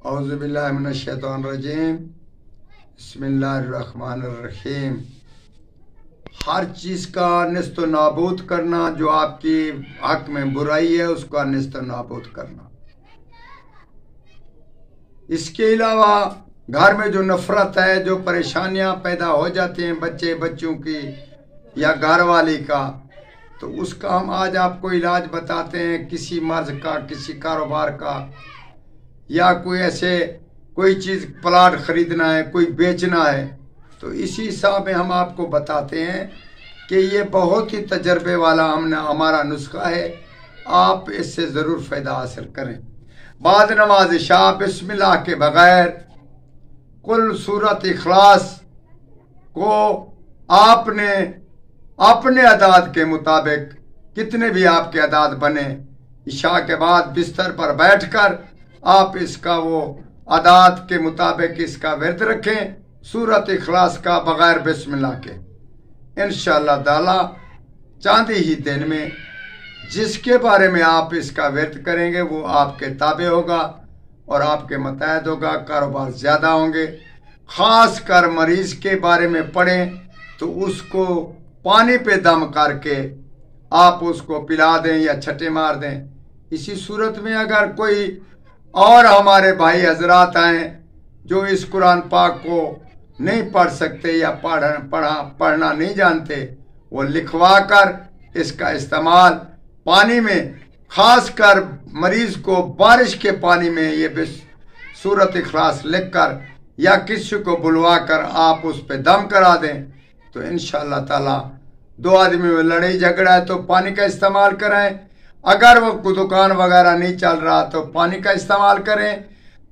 औज़ु बिल्लाहि मिनश शैतानिर रजीम बिस्मिल्लाहिर्रहमानिर्रहीम। हर चीज़ का निस्त नाबूद करना, जो आपकी हक में बुराई है उसका निस्त नाबूद करना। इसके अलावा घर में जो नफरत है, जो परेशानियां पैदा हो जाती हैं बच्चे बच्चों की या घर वाली का, तो उसका हम आज आपको इलाज बताते हैं। किसी मर्ज का, किसी कारोबार का, या कोई चीज़ प्लाट खरीदना है, कोई बेचना है, तो इसी हिसाब में हम आपको बताते हैं कि ये बहुत ही तजर्बे वाला हमारा नुस्खा है। आप इससे ज़रूर फ़ायदा हासिल करें। बाद नमाज इशा बिस्मिल्लाह के बगैर कुल सूरत इखलास को आपने अपने अदाद के मुताबिक, कितने भी आपके अदाद बने, इशा के बाद बिस्तर पर बैठकर आप इसका वो अदाद के मुताबिक इसका विर्द रखें, सूरत इखलास का बगैर बिस्मिल्लाह के। इंशाअल्लाह ताला चांदी ही दिन में जिसके बारे में आप इसका विर्द करेंगे वो आपके ताबे होगा और आपके मतहद होगा, कारोबार ज़्यादा होंगे। ख़ास कर मरीज़ के बारे में पढ़ें तो उसको पानी पे दम करके आप उसको पिला दें या छट्टे मार दें। इसी सूरत में अगर कोई और हमारे भाई हजरात हैं जो इस कुरान पाक को नहीं पढ़ सकते या पढ़ना नहीं जानते, वो लिखवा कर इसका इस्तेमाल पानी में, खास कर मरीज को बारिश के पानी में ये सूरत इखलास लिख कर या किसी को बुलवा कर आप उस पे दम करा दें, तो इंशाअल्लाह ताला दो आदमी में लड़ाई झगड़ा है तो पानी का इस्तेमाल करें। अगर वो दुकान वगैरह नहीं चल रहा तो पानी का इस्तेमाल करें।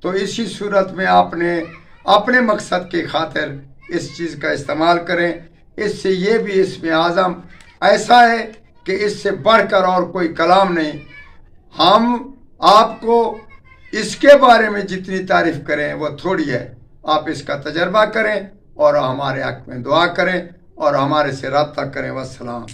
तो इसी सूरत में आपने अपने मकसद की खातिर इस चीज़ का इस्तेमाल करें। इससे ये भी इसमें आज़म ऐसा है कि इससे बढ़कर और कोई कलाम नहीं। हम आपको इसके बारे में जितनी तारीफ करें वो थोड़ी है। आप इसका तजर्बा करें और हमारे हक में दुआ करें और हमारे से रब्ता करें। वस्सलाम।